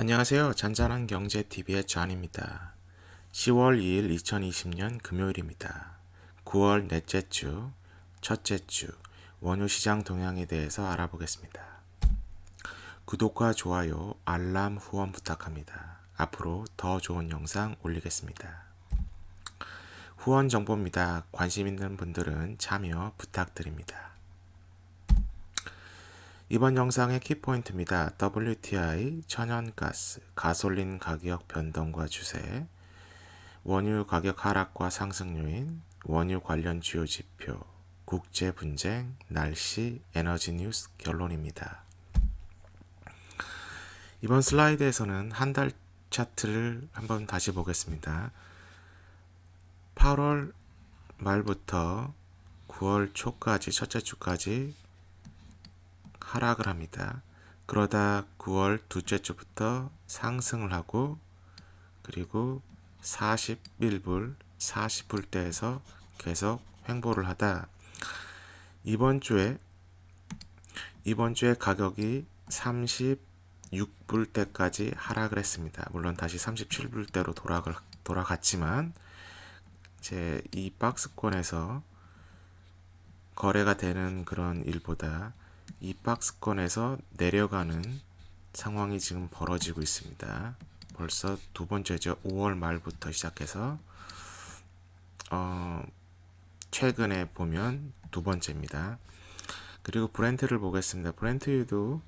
안녕하세요. 잔잔한 경제TV의 잔입니다. 10월 2일 2020년 금요일입니다. 9월 넷째 주, 첫째 주, 원유 시장 동향에 대해서 알아보겠습니다. 구독과 좋아요, 알람 후원 부탁합니다. 앞으로 더 좋은 영상 올리겠습니다. 후원 정보입니다. 관심 있는 분들은 참여 부탁드립니다. 이번 영상의 키포인트입니다. WTI, 천연가스, 가솔린 가격 변동과 추세, 원유 가격 하락과 상승 요인, 원유 관련 주요 지표, 국제 분쟁, 날씨, 에너지 뉴스 결론입니다. 이번 슬라이드에서는 한 달 차트를 한번 다시 보겠습니다. 8월 말부터 9월 초까지, 첫째 주까지 하락을 합니다. 그러다 9월 둘째 주부터 상승을 하고, 그리고 41불, 40불대에서 계속 횡보를 하다 이번 주에 가격이 36불대까지 하락을 했습니다. 물론 다시 37불대로 돌아갔지만 이제 이 박스권에서 거래가 되는 그런 일보다 이 박스권에서 내려가는 상황이 지금 벌어지고 있습니다. 벌써 두 번째죠. 5월 말부터 시작해서 최근에 보면 두 번째입니다. 그리고 브렌트를 보겠습니다. 브렌트유도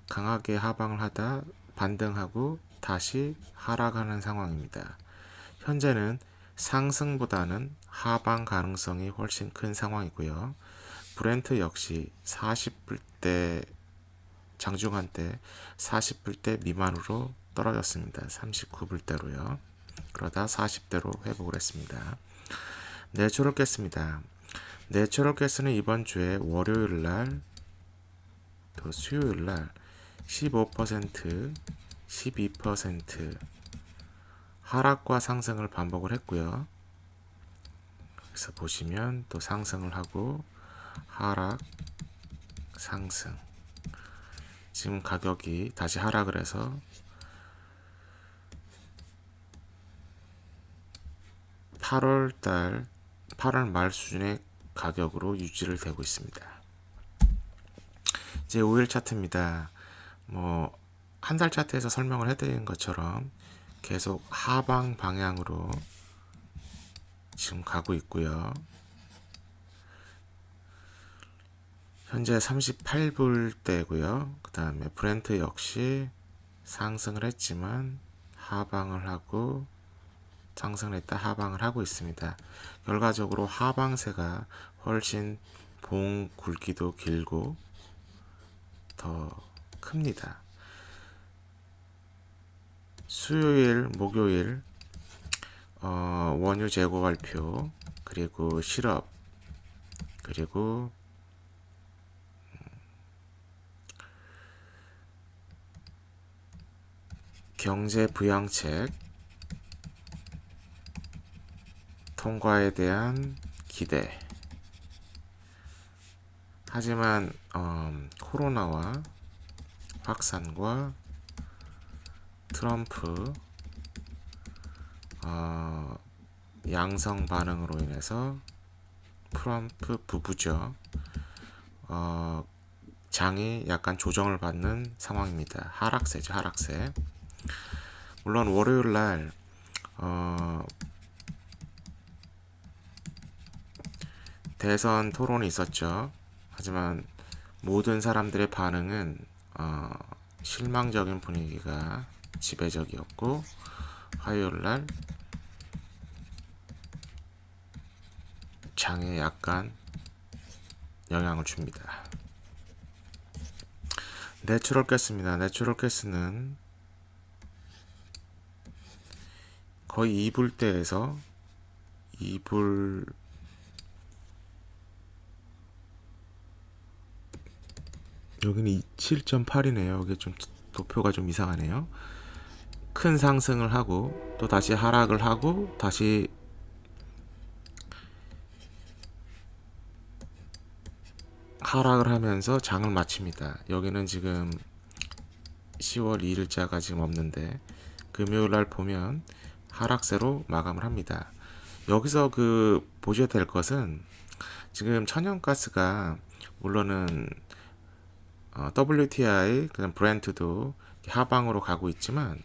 강하게 하방을 하다 반등하고 다시 하락하는 상황입니다. 현재는 상승보다는 하방 가능성이 훨씬 큰 상황이고요. 브렌트 역시 40불대 장중한 때 40불대 미만으로 떨어졌습니다. 39불대로요. 그러다 40대로 회복을 했습니다. 내추럴 가스입니다. 내추럴 가스는 이번 주에 월요일 날, 또 수요일 날 15%, 12% 하락과 상승을 반복을 했고요. 그래서 보시면 또 상승을 하고 하락, 상승. 지금 가격이 다시 하락을 해서 8월 말 수준의 가격으로 유지를 되고 있습니다. 이제 5일 차트입니다. 한 달 차트에서 설명을 해드린 것처럼 계속 하방 방향으로 지금 가고 있고요. 현재 38불대고요. 그 다음에 브렌트 역시 상승을 했지만 하방을 하고 상승을 했다 하방을 하고 있습니다. 결과적으로 하방세가 훨씬 봉 굵기도 길고 더 큽니다. 수요일, 목요일 원유 재고 발표, 그리고 실업, 그리고 경제 부양책 통과에 대한 기대. 하지만 코로나와 확산과 트럼프 양성 반응으로 인해서 트럼프 부부죠. 장이 약간 조정을 받는 상황입니다. 하락세죠, 하락세. 물론 월요일 날 대선 토론이 있었죠. 하지만 모든 사람들의 반응은 실망적인 분위기가 지배적이었고, 화요일 날 장에 약간 영향을 줍니다. 내추럴 가스입니다. 내추럴 가스는 거의 2불대에서 2불 여기는 7.8이네요. 이게 좀 도표가 좀 이상하네요. 큰 상승을 하고 또 다시 하락을 하고 다시 하락을 하면서 장을 마칩니다. 여기는 지금 10월 2일자가 지금 없는데 금요일 날 보면 하락세로 마감을 합니다. 여기서 보셔야 될 것은 지금 천연가스가 물론은 WTI 그다음 브렌트도 하방으로 가고 있지만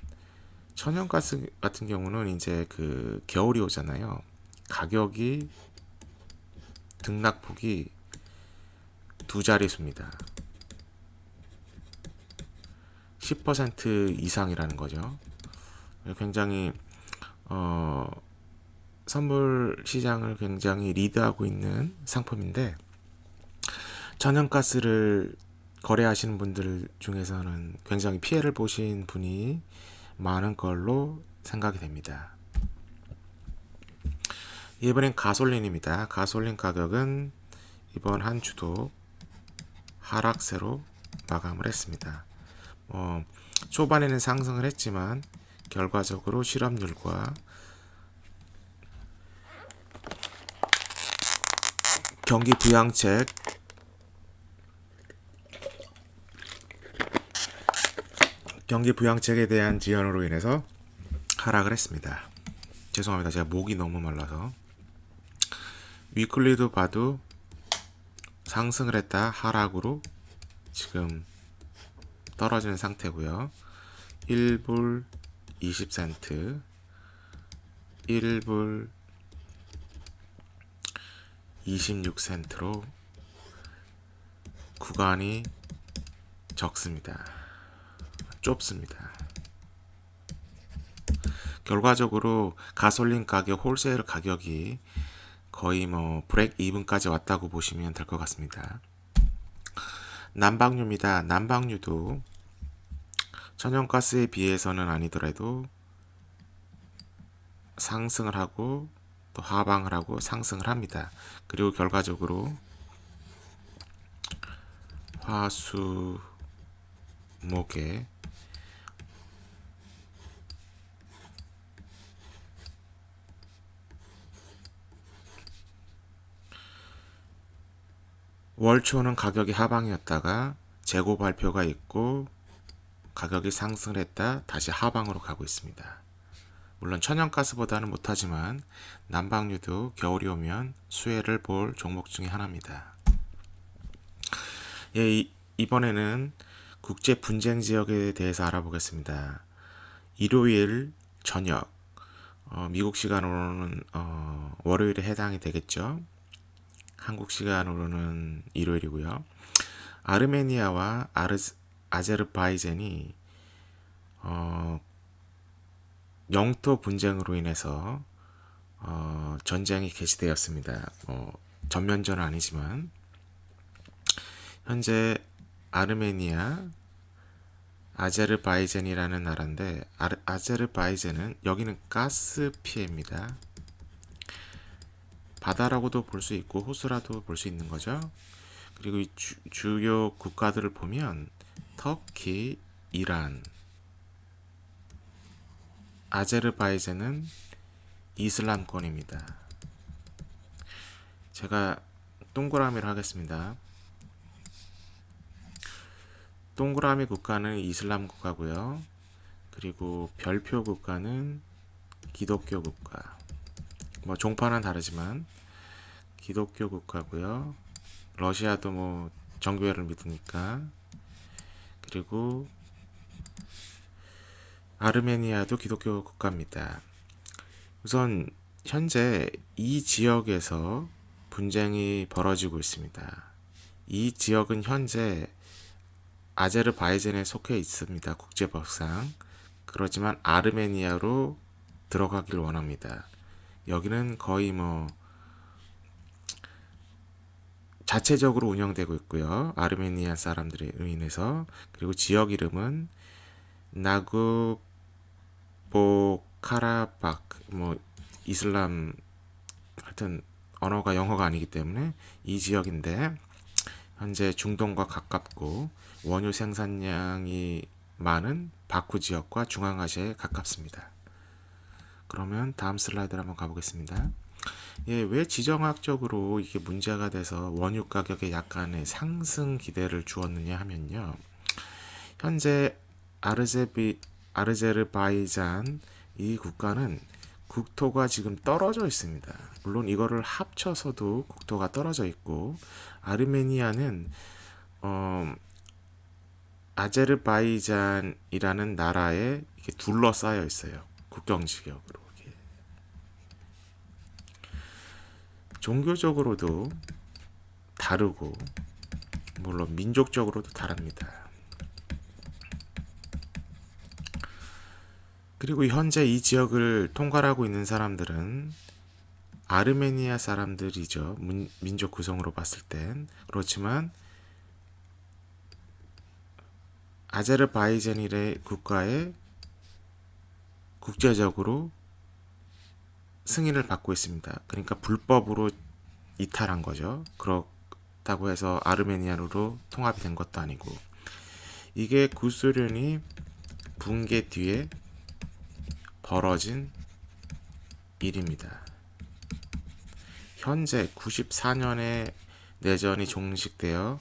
천연가스 같은 경우는 이제 겨울이 오잖아요. 가격이 등락폭이 두 자릿수입니다. 10% 이상이라는 거죠. 굉장히 선물 시장을 굉장히 리드하고 있는 상품인데 천연가스를 거래하시는 분들 중에서는 굉장히 피해를 보신 분이 많은 걸로 생각이 됩니다. 이번엔 가솔린입니다. 가솔린 가격은 이번 한 주도 하락세로 마감을 했습니다. 초반에는 상승을 했지만 결과적으로 실업률과 경기 부양책에 대한 지연으로 인해서 하락을 했습니다. 죄송합니다. 제가 목이 너무 말라서. 위클리도 봐도 상승을 했다 하락으로 지금 떨어지는 상태고요. 1불 20센트, 1불 26센트로 구간이 적습니다. 좁습니다. 결과적으로 가솔린 가격, 홀세일 가격이 거의 브레이크 이븐까지 왔다고 보시면 될 것 같습니다. 난방유입니다. 난방유도 천연가스에 비해서는 아니더라도 상승을 하고 또 하방을 하고 상승을 합니다. 그리고 결과적으로 화수 목에 월초는 가격이 하방이었다가 재고 발표가 있고 가격이 상승을 했다 다시 하방으로 가고 있습니다. 물론 천연가스보다는 못하지만 난방유도 겨울이 오면 수혜를 볼 종목 중에 하나입니다. 이번에는 국제 분쟁 지역에 대해서 알아보겠습니다. 일요일 저녁 미국 시간으로는 월요일에 해당이 되겠죠. 한국 시간으로는 일요일이고요. 아르메니아와 아제르바이잔이 영토 분쟁으로 인해서 전쟁이 개시되었습니다. 전면전은 아니지만 현재 아르메니아, 아제르바이잔이라는 나라인데 아제르바이잔은 여기는 가스 피해입니다. 바다라고도 볼 수 있고 호수라도 볼 수 있는 거죠. 그리고 이 주요 국가들을 보면 터키, 이란, 아제르바이잔은 이슬람권입니다. 제가 동그라미를 하겠습니다. 동그라미 국가는 이슬람 국가고요. 그리고 별표 국가는 기독교 국가. 종파는 다르지만 기독교 국가고요. 러시아도 정교회를 믿으니까. 그리고 아르메니아도 기독교 국가입니다. 우선 현재 이 지역에서 분쟁이 벌어지고 있습니다. 이 지역은 현재 아제르바이잔에 속해 있습니다. 국제법상. 그렇지만 아르메니아로 들어가길 원합니다. 여기는 거의 자체적으로 운영되고 있고요. 아르메니아 사람들에 의해서. 그리고 지역 이름은 나그보카라바크 이슬람 하여튼 언어가 영어가 아니기 때문에 이 지역인데 현재 중동과 가깝고 원유 생산량이 많은 바쿠 지역과 중앙아시아에 가깝습니다. 그러면 다음 슬라이드를 한번 가보겠습니다. 왜 지정학적으로 이게 문제가 돼서 원유 가격에 약간의 상승 기대를 주었느냐 하면요. 현재 아르제르바이잔 이 국가는 국토가 지금 떨어져 있습니다. 물론 이거를 합쳐서도 국토가 떨어져 있고, 아르메니아는 아제르바이잔이라는 나라에 이렇게 둘러싸여 있어요. 국경 지역으로. 종교적으로도 다르고, 물론 민족적으로도 다릅니다. 그리고 현재 이 지역을 통괄하고 있는 사람들은 아르메니아 사람들이죠. 민족 구성으로 봤을 땐. 그렇지만 아제르바이잔이라는 국가에 국제적으로 승인을 받고 있습니다. 그러니까 불법으로 이탈한 거죠. 그렇다고 해서 아르메니아로 통합이 된 것도 아니고, 이게 구소련이 붕괴 뒤에 벌어진 일입니다. 현재 94년에 내전이 종식되어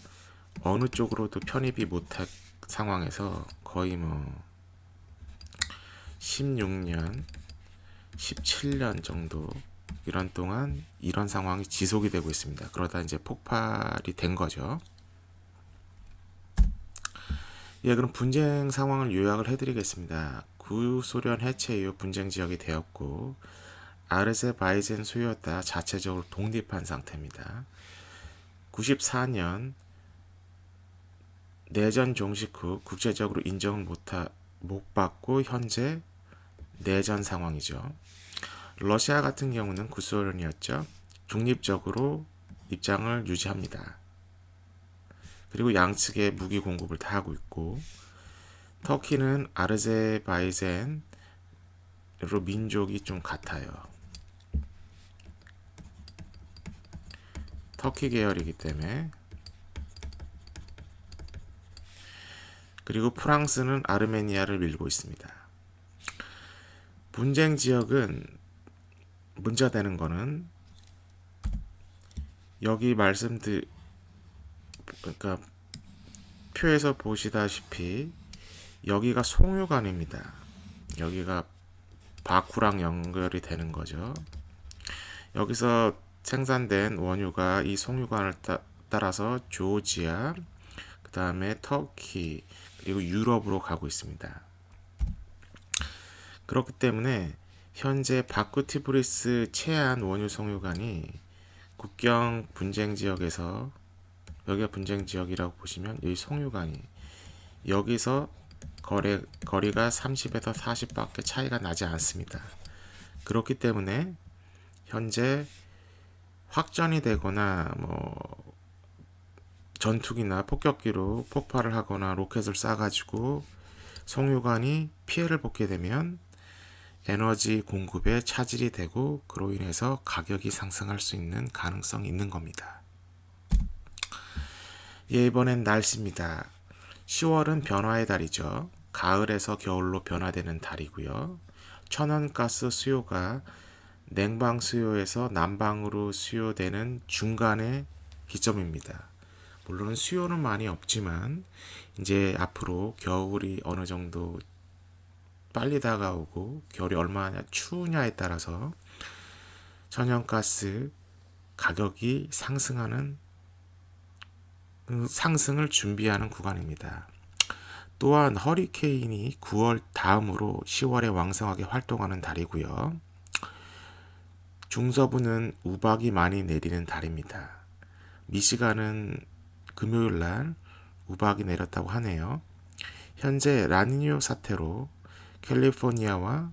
어느 쪽으로도 편입이 못한 상황에서 거의 16년, 17년 정도 이런 동안 이런 상황이 지속이 되고 있습니다. 그러다 이제 폭발이 된 거죠. 예, 그럼 분쟁 상황을 요약을 해드리겠습니다. 구소련 해체 이후 분쟁 지역이 되었고, 아르제바이잔 소유였다 자체적으로 독립한 상태입니다. 94년 내전 종식 후 국제적으로 인정을 못 받고 현재 내전 상황이죠. 러시아 같은 경우는 구소련이었죠. 중립적으로 입장을 유지합니다. 그리고 양측의 무기 공급을 다 하고 있고, 터키는 아르제바이잔으로 민족이 좀 같아요. 터키 계열이기 때문에. 그리고 프랑스는 아르메니아를 밀고 있습니다. 분쟁 지역은 문제가 되는 거는 여기 그러니까 표에서 보시다시피 여기가 송유관입니다. 여기가 바쿠랑 연결이 되는 거죠. 여기서 생산된 원유가 이 송유관을 따라서 조지아, 그 다음에 터키, 그리고 유럽으로 가고 있습니다. 그렇기 때문에 현재 바쿠 티브리스 최안 원유 송유관이 국경 분쟁 지역에서, 여기가 분쟁 지역이라고 보시면 여기 송유관이, 여기서 거리가 30에서 40밖에 차이가 나지 않습니다. 그렇기 때문에 현재 확전이 되거나 전투기나 폭격기로 폭발을 하거나 로켓을 쏴가지고 송유관이 피해를 보게 되면 에너지 공급에 차질이 되고, 그로 인해서 가격이 상승할 수 있는 가능성이 있는 겁니다. 예, 이번엔 날씨입니다. 10월은 변화의 달이죠. 가을에서 겨울로 변화되는 달이고요. 천연가스 수요가 냉방 수요에서 난방으로 수요되는 중간의 기점입니다. 물론 수요는 많이 없지만 이제 앞으로 겨울이 어느 정도 빨리 다가오고 겨울이 얼마나 추우냐에 따라서 천연가스 가격이 상승을 준비하는 구간입니다. 또한 허리케인이 9월 다음으로 10월에 왕성하게 활동하는 달이고요. 중서부는 우박이 많이 내리는 달입니다. 미시간은 금요일 날 우박이 내렸다고 하네요. 현재 라니뇨 사태로 캘리포니아와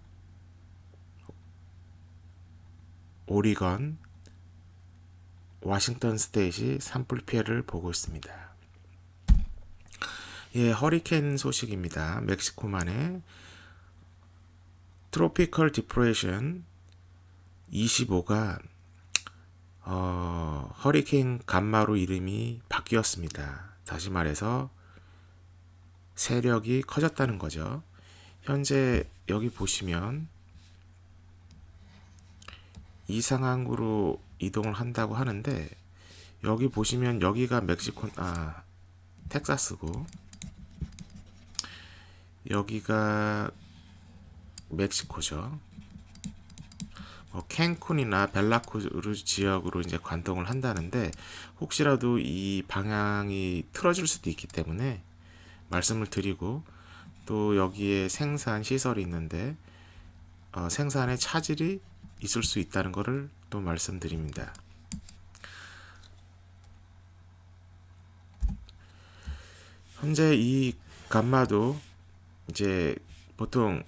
오리건, 워싱턴 스테이트이 산불 피해를 보고 있습니다. 예, 허리케인 소식입니다. 멕시코만의 트로피컬 디프레션 25가 허리케인 감마로 이름이 바뀌었습니다. 다시 말해서 세력이 커졌다는 거죠. 현재 여기 보시면 이 상황으로 이동을 한다고 하는데, 여기 보시면 여기가 텍사스고, 여기가 멕시코죠. 캔쿤이나 벨라크루즈 지역으로 이제 관통을 한다는데 혹시라도 이 방향이 틀어질 수도 있기 때문에 말씀을 드리고, 또 여기에 생산 시설이 있는데 생산에 차질이 있을 수 있다는 것을 또 말씀드립니다. 현재 이 감마도 이제 보통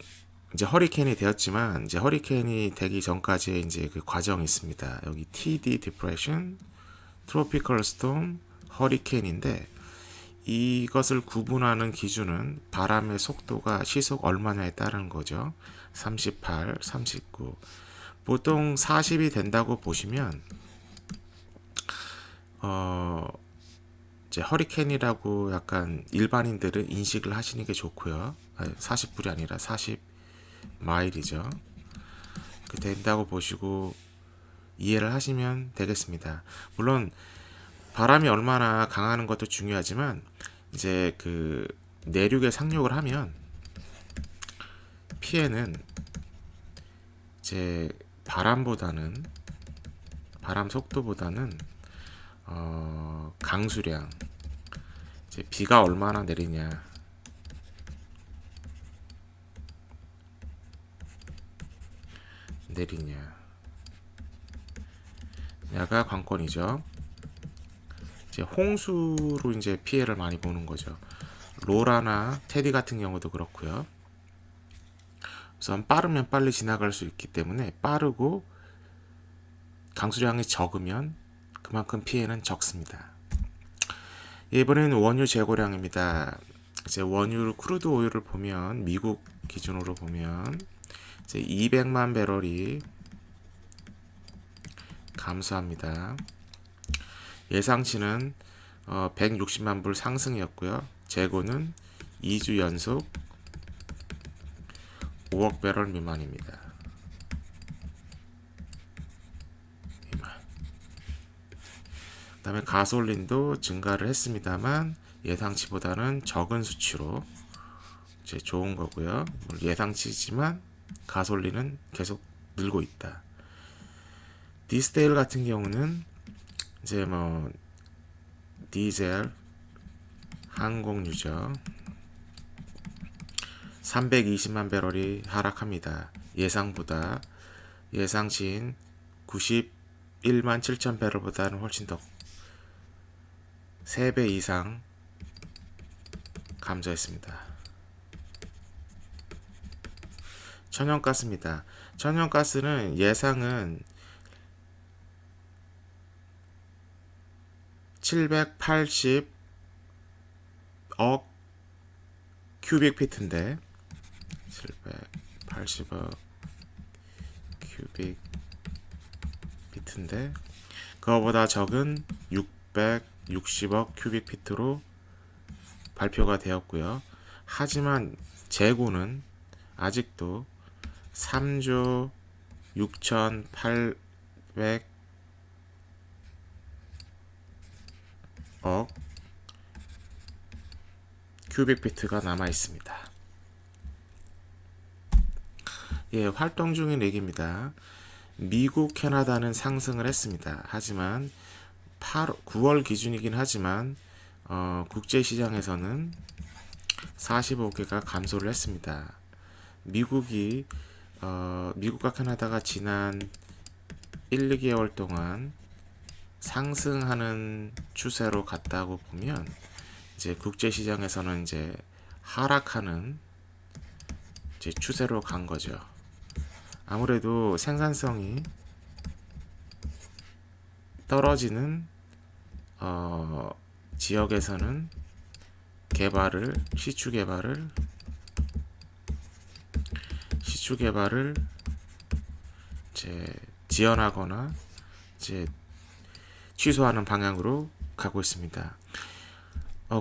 이제 허리케인이 되었지만, 이제 허리케인이 되기 전까지의 이제 그 과정이 있습니다. 여기 TD Depression, Tropical Storm, 허리케인인데, 이것을 구분하는 기준은 바람의 속도가 시속 얼마냐에 따른 거죠. 38, 39. 보통 40이 된다고 보시면 이제 허리케인이라고 약간 일반인들은 인식을 하시는 게 좋고요. 40불이 아니라 40마일이죠. 그 된다고 보시고 이해를 하시면 되겠습니다. 물론 바람이 얼마나 강하는 것도 중요하지만, 이제 그 내륙에 상륙을 하면 피해는 이제 바람 속도보다는 강수량, 이제 비가 얼마나 내리냐, 야가 관건이죠. 이제 홍수로 이제 피해를 많이 보는 거죠. 로라나 테디 같은 경우도 그렇고요. 우선 빠르면 빨리 지나갈 수 있기 때문에 빠르고 강수량이 적으면 그만큼 피해는 적습니다. 이번에는 원유 재고량입니다. 이제 원유 크루드 오일을 보면 미국 기준으로 보면 이제 200만 배럴이 감소합니다. 예상치는 160만 불 상승이었고요. 재고는 2주 연속 5억 배럴 미만입니다. 그 다음에 가솔린도 증가를 했습니다만 예상치보다는 적은 수치로 이제 좋은 거고요. 예상치지만 가솔린은 계속 늘고 있다. 디스테일 같은 경우는 이제 뭐 디젤, 항공유죠. 320만 배럴이 하락합니다. 예상치인 91만 7천 배럴보다는 훨씬 더 3배 이상 감소했습니다. 천연가스입니다. 천연가스는 예상은 780억 큐빅피트인데 780억 큐빅피트인데 그거보다 적은 660억 큐빅피트로 발표가 되었고요. 하지만 재고는 아직도 3조 6,800억 큐빅피트가 남아 있습니다. 활동 중인 얘기입니다. 미국, 캐나다는 상승을 했습니다. 하지만 9월 기준이긴 하지만 국제시장에서는 45개가 감소를 했습니다. 미국과 캐나다가 지난 1, 2개월 동안 상승하는 추세로 갔다고 보면 이제 국제시장에서는 이제 하락하는 이제 추세로 간 거죠. 아무래도 생산성이 떨어지는 지역에서는 시추 개발을 이제 지연하거나 이제 취소하는 방향으로 가고 있습니다.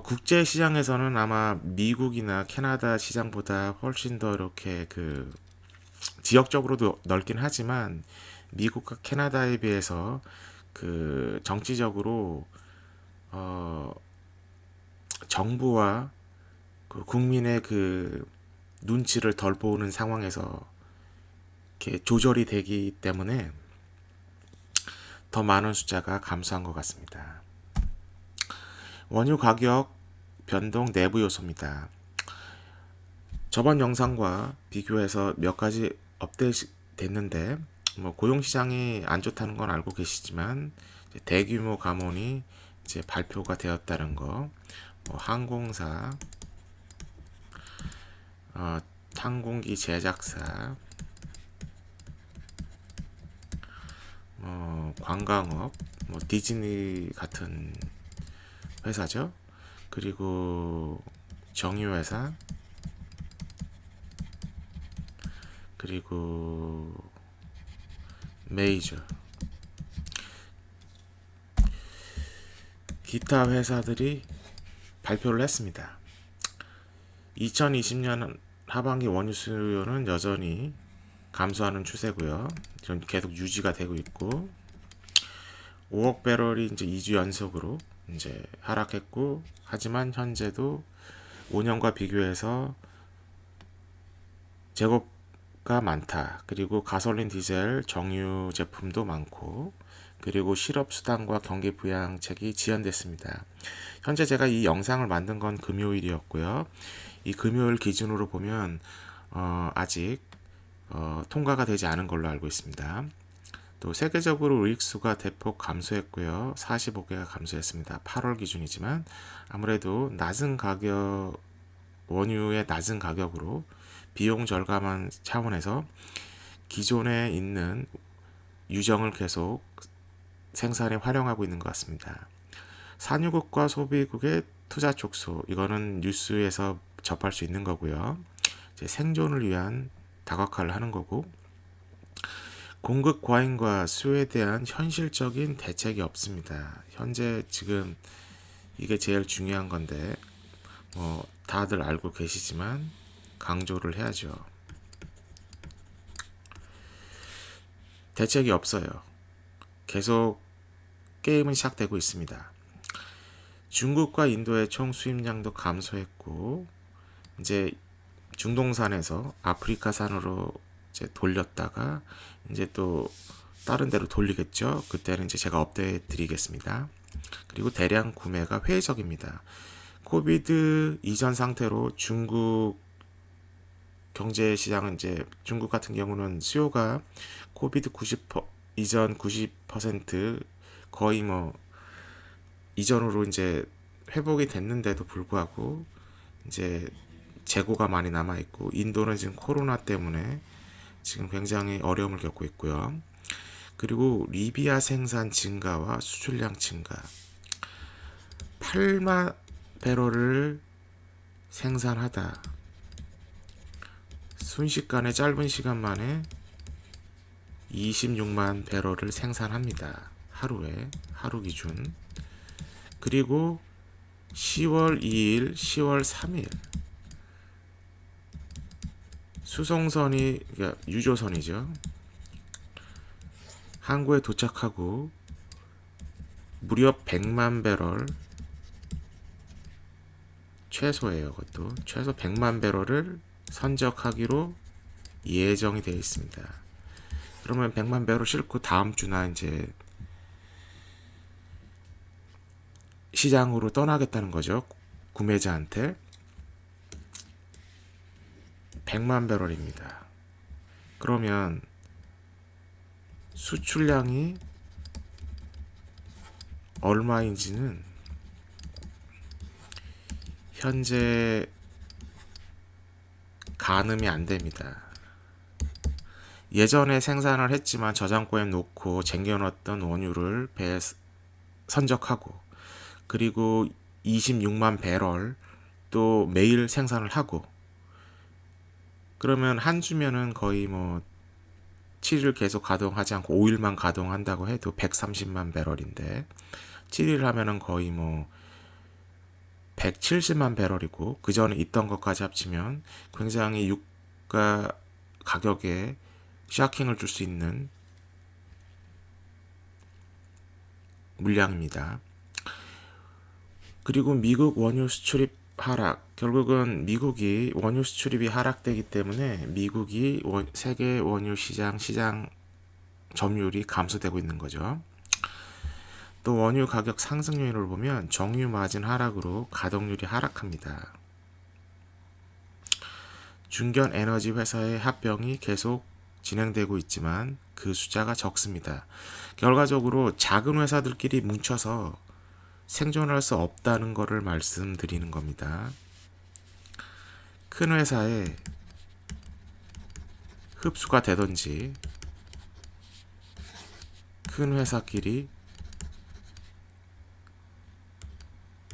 국제 시장에서는 아마 미국이나 캐나다 시장보다 훨씬 더 이렇게 그 지역적으로도 넓긴 하지만 미국과 캐나다에 비해서 그 정치적으로 정부와 그 국민의 그 눈치를 덜 보는 상황에서 이렇게 조절이 되기 때문에 더 많은 숫자가 감소한 것 같습니다. 원유 가격 변동 내부 요소입니다. 저번 영상과 비교해서 몇 가지 업데이트 됐는데 고용 시장이 안 좋다는 건 알고 계시지만 대규모 감원이 이제 발표가 되었다는 거, 항공사, 항공기 제작사, 관광업, 디즈니 같은 회사죠. 그리고 정유회사, 그리고 메이저, 기타 회사들이 발표를 했습니다. 2020년 하반기 원유 수요는 여전히 감소하는 추세고요. 계속 유지가 되고 있고 5억 배럴이 이제 2주 연속으로 이제 하락했고, 하지만 현재도 5년과 비교해서 재고가 많다. 그리고 가솔린, 디젤, 정유 제품도 많고, 그리고 실업수당과 경기부양책이 지연됐습니다. 현재 제가 이 영상을 만든 건 금요일이었고요. 이 금요일 기준으로 보면 아직 통과가 되지 않은 걸로 알고 있습니다. 또 세계적으로 의익수가 대폭 감소했고요. 45개가 감소했습니다. 8월 기준이지만 아무래도 낮은 가격, 원유의 낮은 가격으로 비용 절감한 차원에서 기존에 있는 유정을 계속 생산에 활용하고 있는 것 같습니다. 산유국과 소비국의 투자 촉소, 이거는 뉴스에서 접할 수 있는 거고요. 이제 생존을 위한 다각화를 하는 거고, 공급 과잉과 수요에 대한 현실적인 대책이 없습니다. 현재 지금 이게 제일 중요한 건데 다들 알고 계시지만 강조를 해야죠. 대책이 없어요. 계속 게임은 시작되고 있습니다. 중국과 인도의 총 수입량도 감소했고, 이제 중동산에서 아프리카산으로 이제 돌렸다가 이제 또 다른 데로 돌리겠죠. 그때는 이제 제가 업데이트 드리겠습니다. 그리고 대량 구매가 회의적입니다. 코비드 이전 상태로 중국 경제 시장은 이제 중국 같은 경우는 수요가 코비드 90% 이전 90% 거의 이전으로 이제 회복이 됐는데도 불구하고 이제 재고가 많이 남아 있고, 인도는 지금 코로나 때문에 지금 굉장히 어려움을 겪고 있고요. 그리고 리비아 생산 증가와 수출량 증가, 8만 배럴을 생산하다 순식간에 짧은 시간 만에 26만 배럴을 생산합니다. 하루에, 하루 기준. 그리고 10월 2일, 10월 3일 수송선이, 그러니까 유조선이죠, 항구에 도착하고 무려 100만 배럴, 최소예요. 그것도 최소 100만 배럴을 선적하기로 예정이 되어 있습니다. 그러면 100만 배럴 싣고 다음 주나 이제 시장으로 떠나겠다는 거죠. 구매자한테 100만 배럴입니다. 그러면 수출량이 얼마인지는 현재 가늠이 안 됩니다. 예전에 생산을 했지만 저장고에 놓고 쟁여놨던 원유를 배에 선적하고, 그리고 26만 배럴 또 매일 생산을 하고, 그러면 한 주면은 거의 7일 계속 가동하지 않고 5일만 가동한다고 해도 130만 배럴인데, 7일 하면은 거의 170만 배럴이고, 그 전에 있던 것까지 합치면 굉장히 유가 가격에 샤킹을 줄 수 있는 물량입니다. 그리고 미국 원유 수출입 하락. 결국은 미국이 원유 수출입이 하락되기 때문에 미국이 세계 원유 시장 점유율이 감소되고 있는 거죠. 또 원유 가격 상승 요인을 보면 정유 마진 하락으로 가동률이 하락합니다. 중견 에너지 회사의 합병이 계속 진행되고 있지만 그 숫자가 적습니다. 결과적으로 작은 회사들끼리 뭉쳐서 생존할 수 없다는 것을 말씀드리는 겁니다. 큰 회사에 흡수가 되든지 큰 회사끼리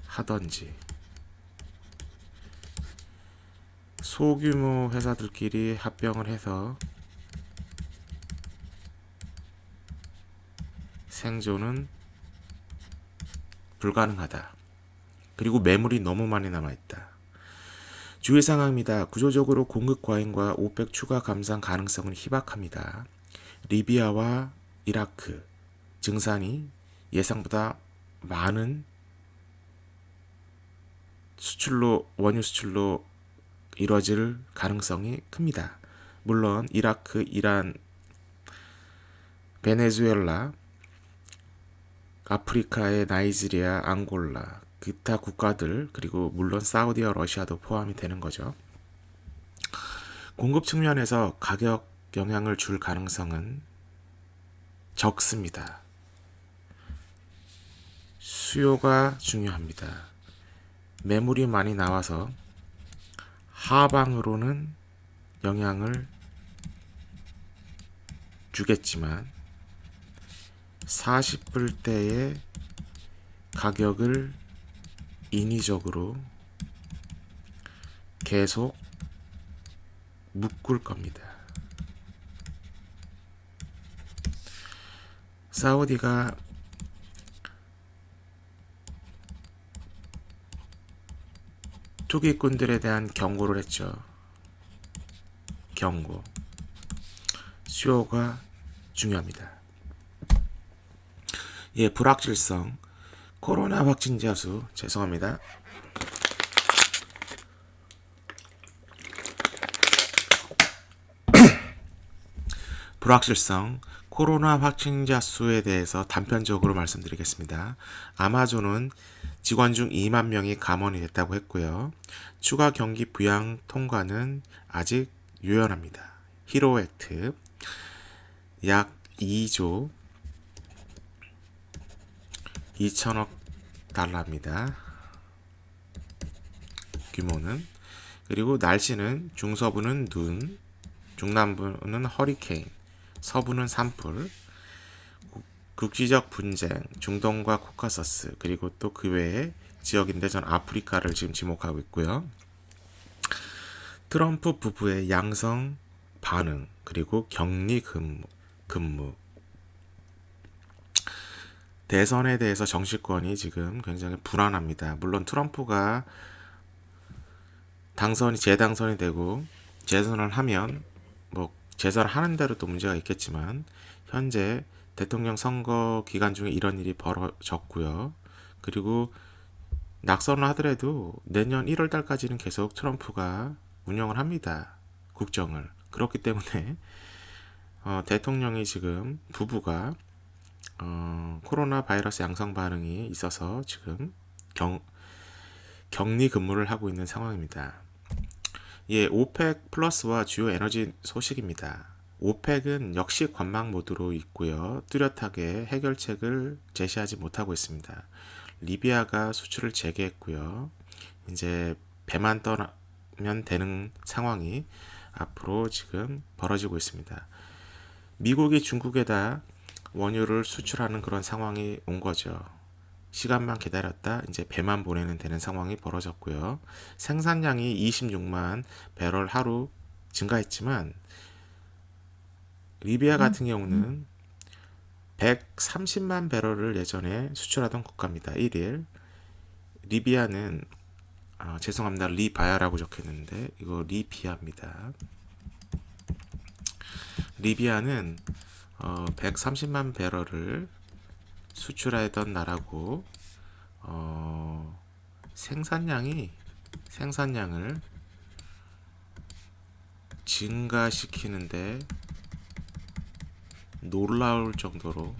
하든지 소규모 회사들끼리 합병을 해서 생존은 불가능하다. 그리고 매물이 너무 많이 남아있다. 주의 상황입니다. 구조적으로 공급 과잉과 오펙 추가 감산 가능성은 희박합니다. 리비아와 이라크 증산이 예상보다 많은 원유 수출로 이뤄질 가능성이 큽니다. 물론 이라크, 이란, 베네수엘라, 아프리카의 나이지리아, 앙골라, 기타 국가들, 그리고 물론 사우디와 러시아도 포함이 되는 거죠. 공급 측면에서 가격 영향을 줄 가능성은 적습니다. 수요가 중요합니다. 매물이 많이 나와서 하방으로는 영향을 주겠지만 40불대의 가격을 인위적으로 계속 묶을 겁니다. 사우디가 투기꾼들에 대한 경고를 했죠. 경고. 수요가 중요합니다. 예, 불확실성. 코로나 확진자 수, 죄송합니다. 불확실성. 코로나 확진자 수에 대해서 단편적으로 말씀드리겠습니다. 아마존은 직원 중 2만 명이 감원이 됐다고 했고요. 추가 경기 부양 통과는 아직 유연합니다. 히로액트 약 2조 2천억 달러입니다. 규모는. 그리고 날씨는 중서부는 눈, 중남부는 허리케인, 서부는 산불, 국지적 분쟁, 중동과 코카서스, 그리고 또 그 외의 지역인데 전 아프리카를 지금 지목하고 있고요. 트럼프 부부의 양성 반응, 그리고 격리 근무. 대선에 대해서 정치권이 지금 굉장히 불안합니다. 물론 트럼프가 재당선이 되고 재선을 하면 재선을 하는 대로 또 문제가 있겠지만 현재 대통령 선거 기간 중에 이런 일이 벌어졌고요. 그리고 낙선을 하더라도 내년 1월 달까지는 계속 트럼프가 운영을 합니다. 국정을. 그렇기 때문에 대통령이 지금 부부가 코로나 바이러스 양성 반응이 있어서 지금 격리 근무를 하고 있는 상황입니다. 예, 오펙 플러스와 주요 에너지 소식입니다. 오펙은 역시 관망 모드로 있고요. 뚜렷하게 해결책을 제시하지 못하고 있습니다. 리비아가 수출을 재개했고요. 이제 배만 떠나면 되는 상황이 앞으로 지금 벌어지고 있습니다. 미국이 중국에다 원유를 수출하는 그런 상황이 온 거죠. 시간만 기다렸다 이제 배만 보내는 되는 상황이 벌어졌고요. 생산량이 26만 배럴 하루 증가했지만 리비아 같은 경우는 130만 배럴을 예전에 수출하던 국가입니다. 1일. 리비아는 죄송합니다. 리바야라고 적혔는데 이거 리비아입니다. 리비아는 130만 배럴을 수출하던 나라고 생산량이 생산량을 증가시키는데 놀라울 정도로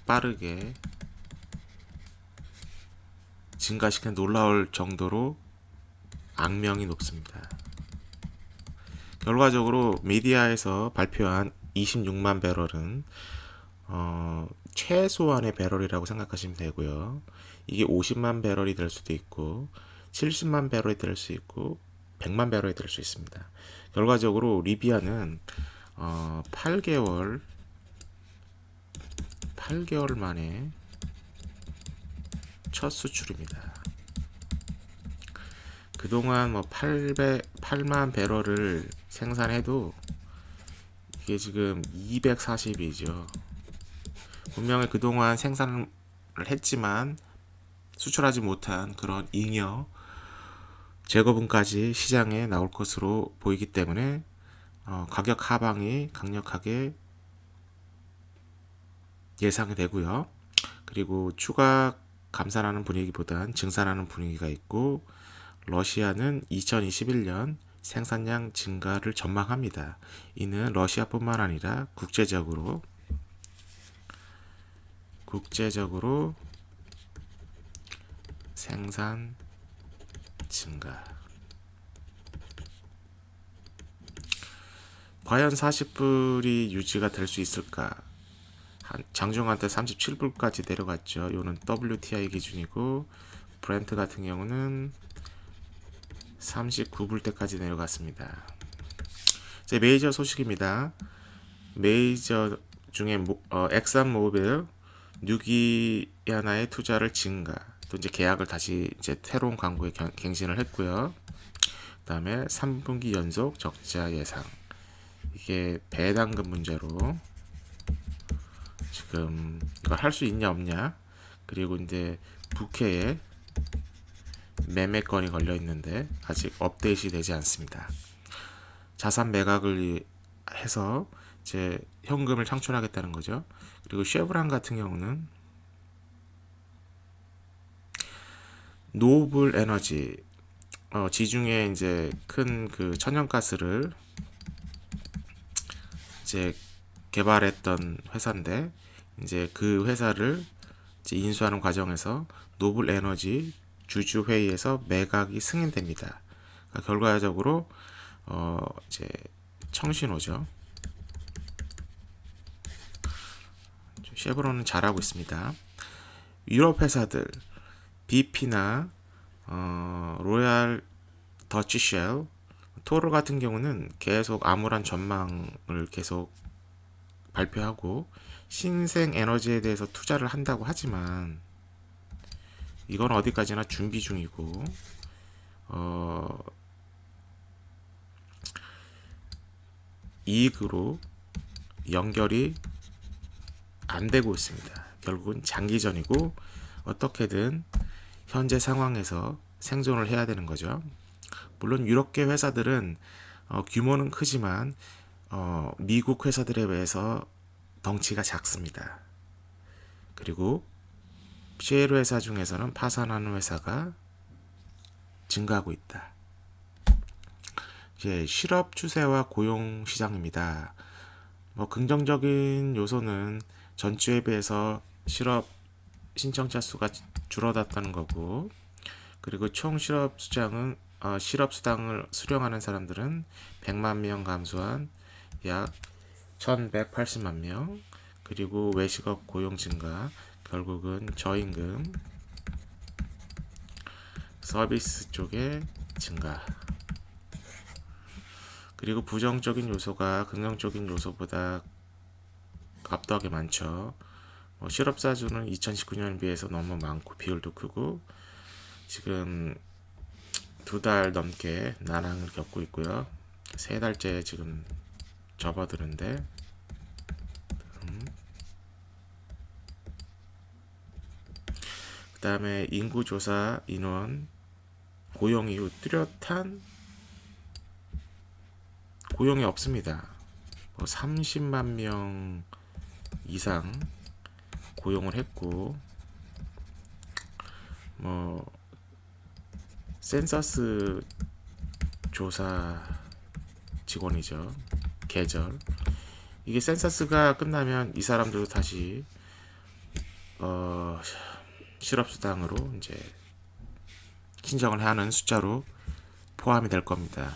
빠르게 증가시키는 놀라울 정도로 악명이 높습니다. 결과적으로 미디어에서 발표한 26만 배럴은 최소한의 배럴이라고 생각하시면 되고요. 이게 50만 배럴이 될 수도 있고 70만 배럴이 될 수 있고 100만 배럴이 될 수 있습니다. 결과적으로 리비아는 8개월 만에 첫 수출입니다. 그동안 8만 배럴을 생산해도 이게 지금 240이죠. 분명히 그동안 생산을 했지만 수출하지 못한 그런 잉여 제거분까지 시장에 나올 것으로 보이기 때문에 가격 하방이 강력하게 예상이 되고요. 그리고 추가 감산하는 분위기보단 증산하는 분위기가 있고, 러시아는 2021년 생산량 증가를 전망합니다. 이는 러시아뿐만 아니라 국제적으로 생산 증가. 과연 40불이 유지가 될 수 있을까? 장중한 때 37불까지 내려갔죠. 이거는 WTI 기준이고, 브렌트 같은 경우는 39불대까지 내려갔습니다. 이제 메이저 소식입니다. 메이저 중에 엑산모빌 뉴기아나의 투자를 증가, 또 이제 계약을 다시 이제 새로운 광고에 갱신을 했고요. 그다음에 3분기 연속 적자 예상. 이게 배당금 문제로 지금 이걸 할 수 있냐 없냐, 그리고 이제 부캐에 매매건이 걸려 있는데 아직 업데이트 되지 않습니다. 자산 매각을 해서 이제 현금을 창출하겠다는 거죠. 그리고 쉐브란 같은 경우는 노블 에너지, 지중해 이제 큰 그 천연가스를 이제 개발했던 회사인데, 이제 그 회사를 이제 인수하는 과정에서 노블 에너지 주주 회의에서 매각이 승인됩니다. 그러니까 결과적으로 이제 청신호죠. 쉐브론은 잘하고 있습니다. 유럽 회사들 BP나 로얄 더치쉘, 토르 같은 경우는 계속 암울한 전망을 계속 발표하고 신생 에너지에 대해서 투자를 한다고 하지만 이건 어디까지나 준비 중이고 이익으로 연결이 안 되고 있습니다. 결국은 장기전이고 어떻게든 현재 상황에서 생존을 해야 되는 거죠. 물론 유럽계 회사들은 규모는 크지만 미국 회사들에 비해서 덩치가 작습니다. 그리고 셰일 회사 중에서는 파산하는 회사가 증가하고 있다. 이제 실업 추세와 고용 시장입니다. 긍정적인 요소는 전주에 비해서 실업 신청자 수가 줄어들었다는 거고, 그리고 총 실업 수장은 실업 수당을 수령하는 사람들은 100만 명 감소한 약 1180만 명, 그리고 외식업 고용 증가, 결국은 저임금 서비스 쪽의 증가. 그리고 부정적인 요소가 긍정적인 요소보다 압도하게 많죠. 실업자 수는 2019년 비해서 너무 많고 비율도 크고 지금 2달 넘게 난항을 겪고 있고요. 3달째 지금 접어드는데 그 다음에 인구조사 인원 고용 이후 뚜렷한 고용이 없습니다. 30만 명 이상 고용을 했고 센서스 조사 직원이죠. 계절. 이게 센서스가 끝나면 이 사람들도 다시 실업수당으로 이제 신청을 하는 숫자로 포함이 될 겁니다.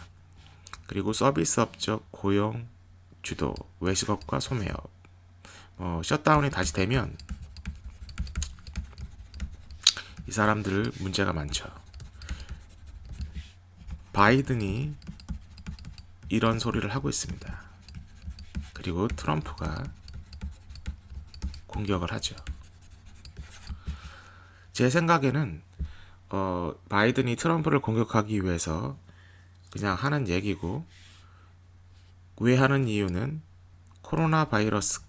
그리고 서비스 업적 고용 주도 외식업과 소매업 셧다운이 다시 되면 이 사람들 문제가 많죠. 바이든이 이런 소리를 하고 있습니다. 그리고 트럼프가 공격을 하죠. 제 생각에는 바이든이 트럼프를 공격하기 위해서 그냥 하는 얘기고, 왜 하는 이유는 코로나 바이러스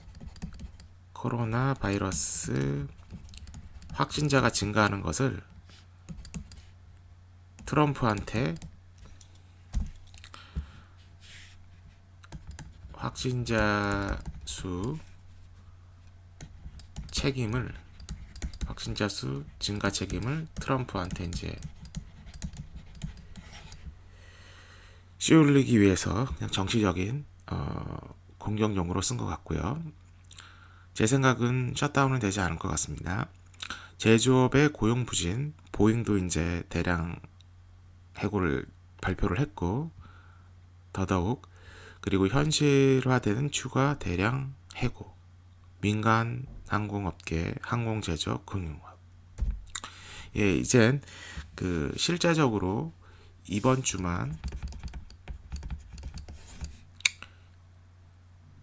확진자가 증가하는 것을 트럼프한테 확진자 수 증가 책임을 트럼프한테 이제 씌우기 위해서 그냥 정치적인 공격용으로 쓴 것 같고요. 제 생각은 셧다운은 되지 않을 것 같습니다. 제조업의 고용 부진, 보잉도 이제 대량 해고를 발표를 했고, 더더욱 그리고 현실화되는 추가 대량 해고, 민간 항공업계, 항공제조, 금융업. 예, 이젠 실제적으로 이번 주만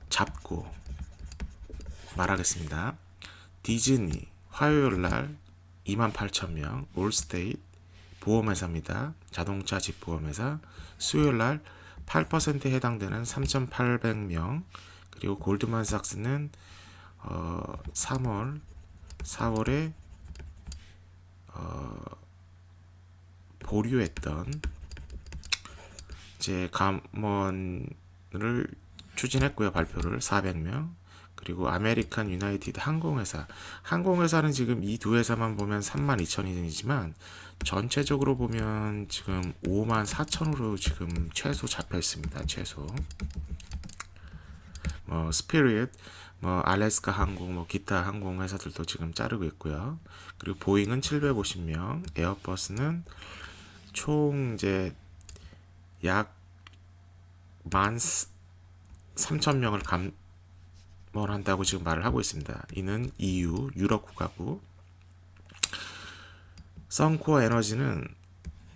잡고 말하겠습니다. 디즈니 화요일날 28,000명, 올스테이트 보험회사입니다. 자동차 집보험회사 수요일날 8%에 해당되는 3,800명, 그리고 골드만삭스는 4월에 보류했던 이제 감원을 추진했고요. 발표를 400명. 그리고 아메리칸 유나이티드 항공회사는 지금 이 두 회사만 보면 32,000이지만 전체적으로 보면 지금 54,000으로 지금 최소 잡혀 있습니다. 최소. 스피릿, 알래스카 항공, 기타 항공 회사들도 지금 자르고 있고요. 그리고 보잉은 750명, 에어버스는 총 이제 약 13,000명을 감원한다고 지금 말을 하고 있습니다. 이는 EU, 유럽 국가고, 선코어 에너지는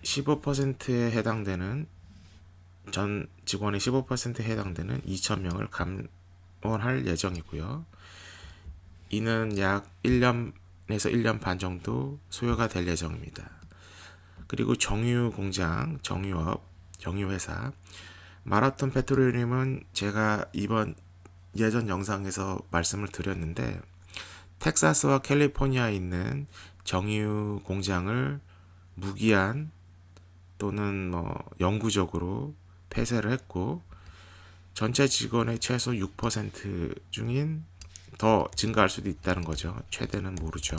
15%에 해당되는 전 직원의 15%에 해당되는 2,000명을 감원할 예정이고요. 이는 약 1년에서 1년 반 정도 소요가 될 예정입니다. 그리고 정유공장, 정유회사 마라톤 페트로리움은 제가 이번 예전 영상에서 말씀을 드렸는데, 텍사스와 캘리포니아에 있는 정유 공장을 무기한 또는 영구적으로 폐쇄를 했고, 전체 직원의 최소 6% 중인 더 증가할 수도 있다는 거죠. 최대는 모르죠.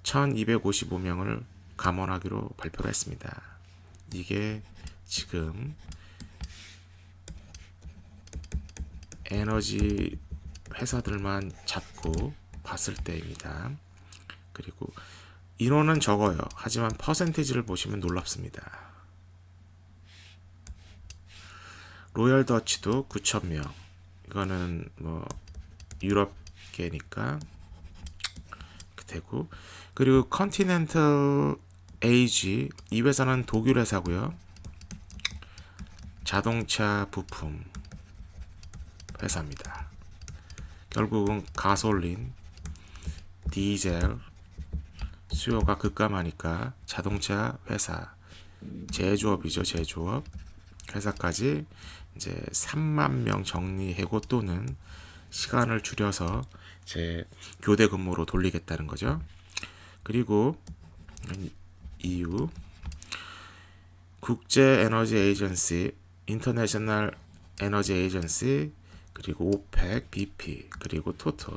1,255명을 감원하기로 발표를 했습니다. 이게 지금 에너지 회사들만 잡고 봤을 때입니다. 그리고 인원은 적어요. 하지만 퍼센티지를 보시면 놀랍습니다. 로열 더치도 9,000명. 이거는 유럽계니까 되고, 그리고 컨티넨탈 에이지, 이 회사는 독일 회사고요. 자동차 부품 회사입니다. 결국은 가솔린, 디젤 수요가 급감하니까 자동차 회사, 제조업이죠. 제조업 회사까지 이제 3만 명 정리 해고 또는 시간을 줄여서 제 교대 근무로 돌리겠다는 거죠. 그리고 EU 국제 에너지 에이전시, 인터내셔널 에너지 에이전시, 그리고 오펙, BP, 그리고 토탈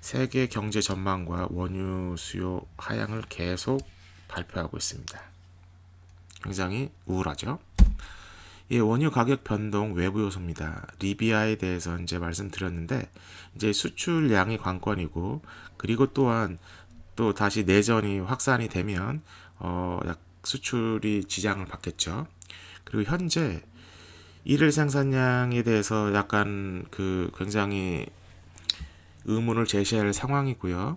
세계 경제 전망과 원유 수요 하향을 계속 발표하고 있습니다. 굉장히 우울하죠. 이 원유 가격 변동 외부 요소입니다. 리비아에 대해서 이제 말씀드렸는데 이제 수출량이 관건이고, 그리고 또한 또 다시 내전이 확산이 되면 수출이 지장을 받겠죠. 그리고 현재 일일 생산량에 대해서 약간 굉장히 의문을 제시할 상황이고요.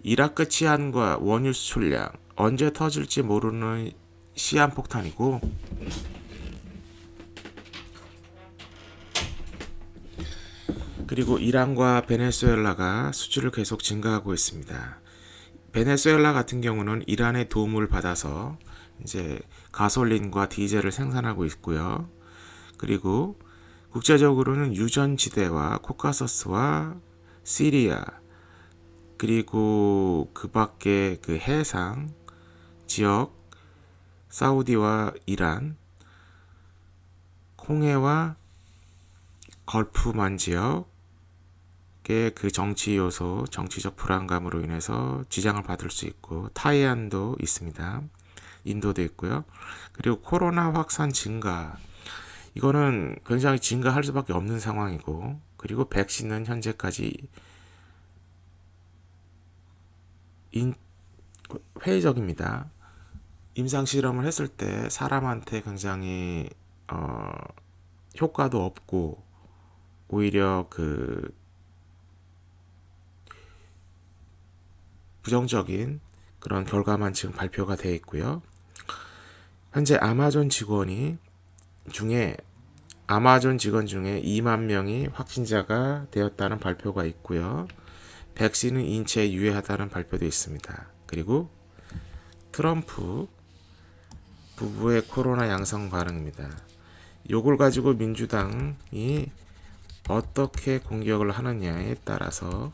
이라크 치안과 원유 수출량 언제 터질지 모르는 시한폭탄이고, 그리고 이란과 베네수엘라가 수출을 계속 증가하고 있습니다. 베네수엘라 같은 경우는 이란의 도움을 받아서 이제 가솔린과 디젤을 생산하고 있고요. 그리고 국제적으로는 유전지대와 코카서스와 시리아, 그리고 그 밖에 그 해상 지역, 사우디와 이란, 홍해와 걸프만 지역의 그 정치 요소, 정치적 불안감으로 인해서 지장을 받을 수 있고, 타이완도 있습니다. 인도도 있고요. 그리고 코로나 확산 증가, 이거는 굉장히 증가할 수밖에 없는 상황이고, 그리고 백신은 현재까지 회의적입니다. 임상 실험을 했을 때 사람한테 굉장히 효과도 없고, 오히려 부정적인 그런 결과만 지금 발표가 되어 있고요. 현재 아마존 직원 중에 2만 명이 확진자가 되었다는 발표가 있고요. 백신은 인체에 유해하다는 발표도 있습니다. 그리고 트럼프 부부의 코로나 양성 반응입니다. 요걸 가지고 민주당이 어떻게 공격을 하느냐에 따라서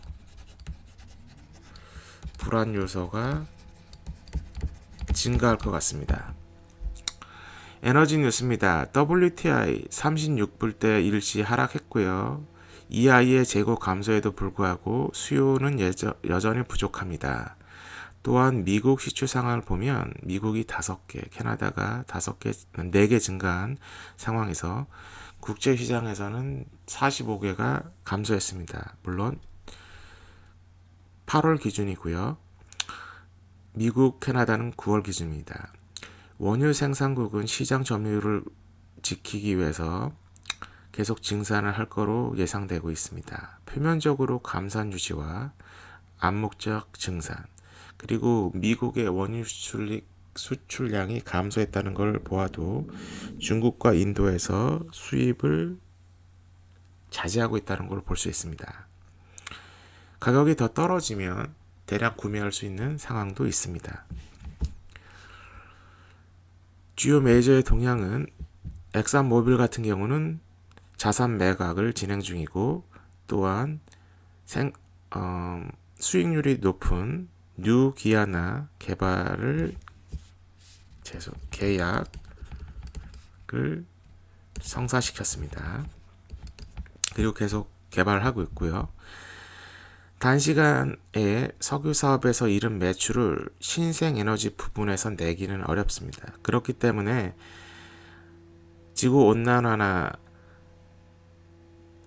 불안 요소가 증가할 것 같습니다. 에너지 뉴스입니다. WTI 36불대 일시 하락했고요. EI의 재고 감소에도 불구하고 수요는 여전히 부족합니다. 또한 미국 시추 상황을 보면 미국이 5개, 캐나다가 5개, 4개 증가한 상황에서 국제시장에서는 45개가 감소했습니다. 물론 8월 기준이고요. 미국, 캐나다는 9월 기준입니다. 원유 생산국은 시장 점유율을 지키기 위해서 계속 증산을 할 거로 예상되고 있습니다. 표면적으로 감산 유지와 암묵적 증산, 그리고 미국의 원유 수출량이 감소했다는 걸 보아도 중국과 인도에서 수입을 자제하고 있다는 걸 볼 수 있습니다. 가격이 더 떨어지면 대량 구매할 수 있는 상황도 있습니다. 주요 메이저의 동향은 엑산모빌 같은 경우는 자산 매각을 진행 중이고, 또한 수익률이 높은 뉴 기아나 계약을 성사시켰습니다. 그리고 계속 개발하고 있고요. 단시간에 석유 사업에서 잃은 매출을 신생에너지 부분에서 내기는 어렵습니다. 그렇기 때문에 지구 온난화나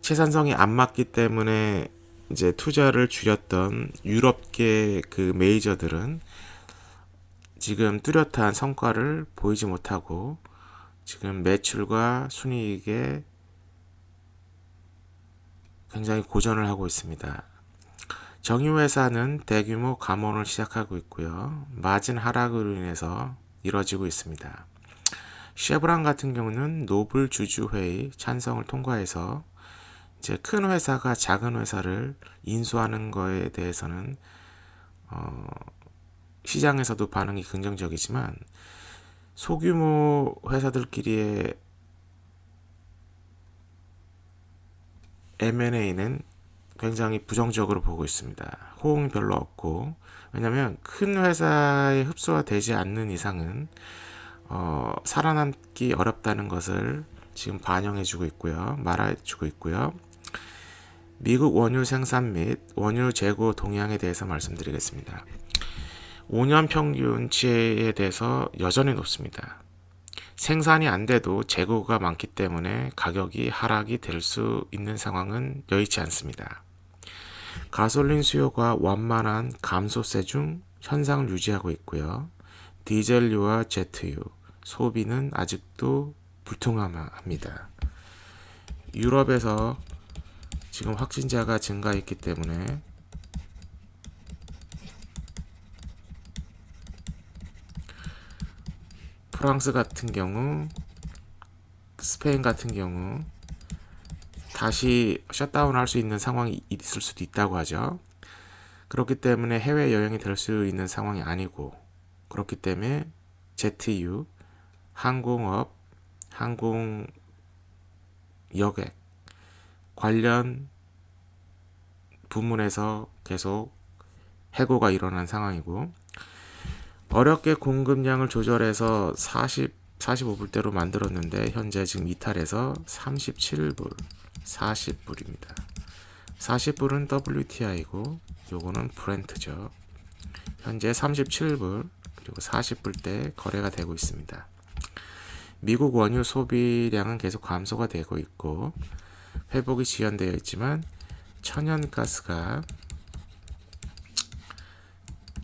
채산성이 안 맞기 때문에 이제 투자를 줄였던 유럽계 그 메이저들은 지금 뚜렷한 성과를 보이지 못하고 지금 매출과 순이익에 굉장히 고전을 하고 있습니다. 정유회사는 대규모 감원을 시작하고 있고요. 마진 하락으로 인해서 이뤄지고 있습니다. 쉐브론 같은 경우는 노블 주주회의 찬성을 통과해서 이제 큰 회사가 작은 회사를 인수하는 거에 대해서는 시장에서도 반응이 긍정적이지만 소규모 회사들끼리의 M&A는 굉장히 부정적으로 보고 있습니다. 호응이 별로 없고, 왜냐하면 큰 회사에 흡수가 되지 않는 이상은 살아남기 어렵다는 것을 지금 반영해주고 있고요. 말해주고 있고요. 미국 원유 생산 및 원유 재고 동향에 대해서 말씀드리겠습니다. 5년 평균치에 대해서 여전히 높습니다. 생산이 안 돼도 재고가 많기 때문에 가격이 하락이 될 수 있는 상황은 여의치 않습니다. 가솔린 수요가 완만한 감소세 중 현상을 유지하고 있고요. 디젤유와 제트유 소비는 아직도 불통합니다. 유럽에서 지금 확진자가 증가했기 때문에 프랑스 같은 경우, 스페인 같은 경우 다시 셧다운 할 수 있는 상황이 있을 수도 있다고 하죠. 그렇기 때문에 해외여행이 될 수 있는 상황이 아니고, 그렇기 때문에 제트유, 항공업, 항공 여객 관련 부문에서 계속 해고가 일어난 상황이고, 어렵게 공급량을 조절해서 45불대로 만들었는데 현재 지금 이탈해서 37불, 40불입니다. 40불은 WTI고 요거는 브렌트죠. 현재 37불 그리고 40불대 거래가 되고 있습니다. 미국 원유 소비량은 계속 감소가 되고 있고 회복이 지연되어 있지만 천연가스가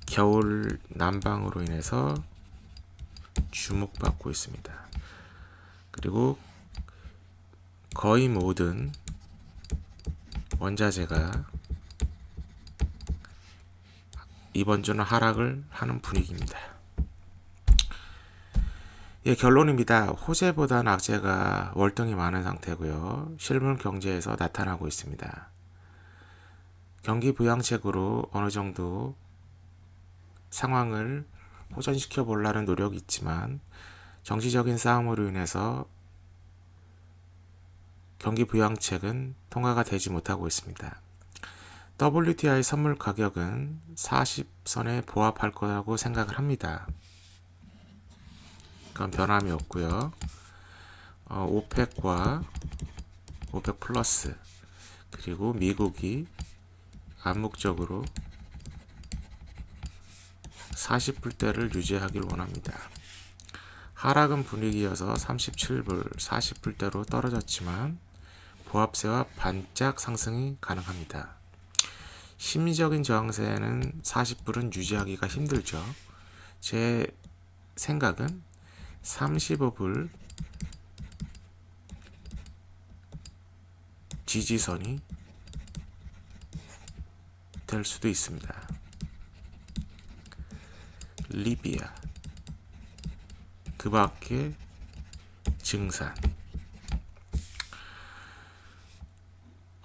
겨울 난방으로 인해서 주목받고 있습니다. 그리고 거의 모든 원자재가 이번 주는 하락을 하는 분위기입니다. 예, 결론입니다. 호재보다는 악재가 월등히 많은 상태고요. 실물 경제에서 나타나고 있습니다. 경기 부양책으로 어느 정도 상황을 호전시켜 보려는 노력이 있지만 정치적인 싸움으로 인해서 경기 부양책은 통과가 되지 못하고 있습니다. WTI 선물 가격은 40선에 부합할 거라고 생각을 합니다. 그건 변함이 없고요. 오펙과 오펙 플러스 그리고 미국이 암묵적으로 40불대를 유지하길 원합니다. 하락은 분위기여서 37불, 40불대로 떨어졌지만 보합세와 반짝 상승이 가능합니다. 심리적인 저항세는 40불은 유지하기가 힘들죠. 제 생각은 35불 지지선이 될 수도 있습니다. 리비아 그 밖에 증산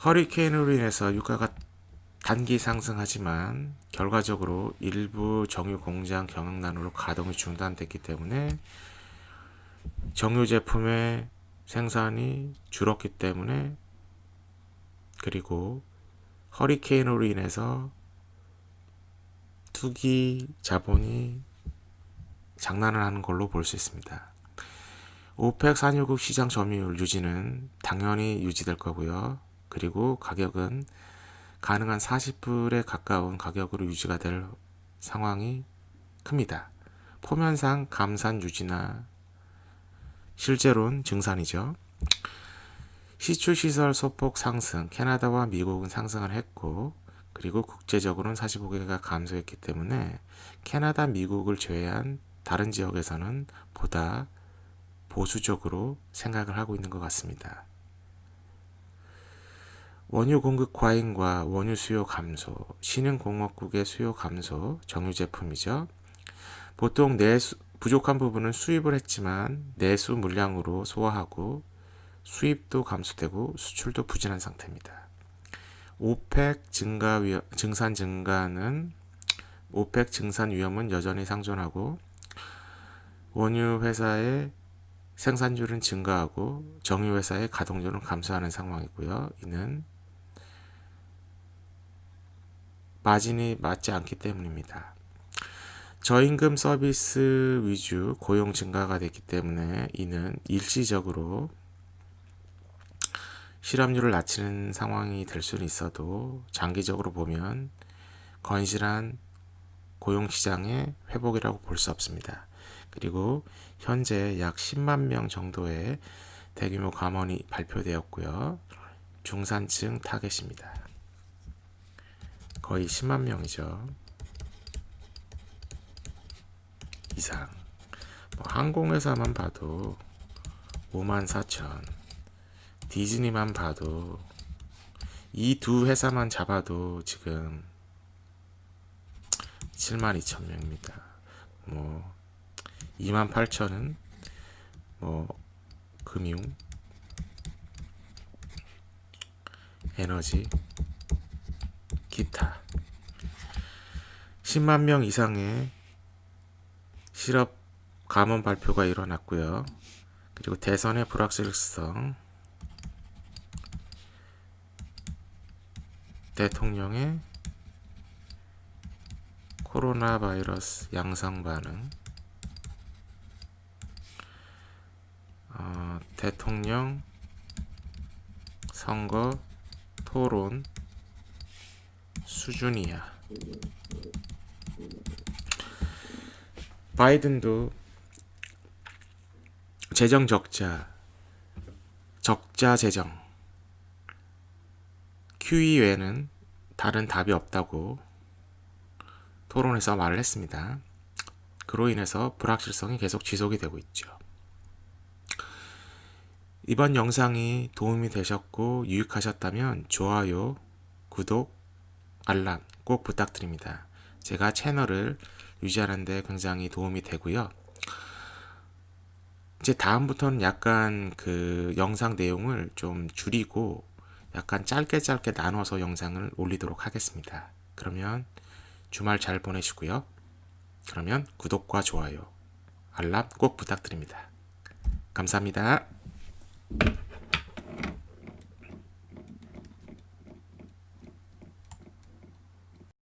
허리케인으로 인해서 유가가 단기 상승하지만 결과적으로 일부 정유 공장 경영난으로 가동이 중단됐기 때문에 정유 제품의 생산이 줄었기 때문에 그리고 허리케인으로 인해서 투기 자본이 장난을 하는 걸로 볼 수 있습니다. 오펙 산유국 시장 점유율 유지는 당연히 유지될 거고요. 그리고 가격은 가능한 40불에 가까운 가격으로 유지가 될 상황이 큽니다. 표면상 감산 유지나 실제로는 증산이죠. 시추시설 소폭 상승, 캐나다와 미국은 상승을 했고 그리고 국제적으로는 45개가 감소했기 때문에 캐나다, 미국을 제외한 다른 지역에서는 보다 보수적으로 생각을 하고 있는 것 같습니다. 원유 공급 과잉과 원유 수요 감소, 신흥공업국의 수요 감소, 정유 제품이죠. 보통 부족한 부분은 수입을 했지만 내수 물량으로 소화하고 수입도 감소되고 수출도 부진한 상태입니다. 오펙 증산 증가는 오펙 증산 위험은 여전히 상존하고 원유 회사의 생산율은 증가하고 정유 회사의 가동률은 감소하는 상황이고요. 이는 마진이 맞지 않기 때문입니다. 저임금 서비스 위주 고용 증가가 됐기 때문에 이는 일시적으로 실업률을 낮추는 상황이 될 수는 있어도 장기적으로 보면 건실한 고용시장의 회복이라고 볼 수 없습니다. 그리고 현재 약 10만 명 정도의 대규모 감원이 발표되었고요. 중산층 타겟입니다. 거의 10만 명이죠. 이상. 항공회사만 봐도 5만 4천, 디즈니만 봐도 이 두 회사만 잡아도 지금 7만 2천 명입니다. 2만 8천은 금융, 에너지, 기타 10만 명 이상의 실업 감원 발표가 일어났고요. 그리고 대선의 불확실성, 대통령의 코로나 바이러스 양성 반응, 대통령 선거 토론 수준이야. 바이든도 재정 적자 재정, QE 외에는 다른 답이 없다고 토론에서 말을 했습니다. 그로 인해서 불확실성이 계속 지속이 되고 있죠. 이번 영상이 도움이 되셨고 유익하셨다면 좋아요, 구독, 알람 꼭 부탁드립니다. 제가 채널을 유지하는 데 굉장히 도움이 되고요. 이제 다음부터는 약간 그 영상 내용을 좀 줄이고 약간 짧게 나눠서 영상을 올리도록 하겠습니다. 그러면 주말 잘 보내시고요. 그러면 구독과 좋아요, 알람 꼭 부탁드립니다. 감사합니다.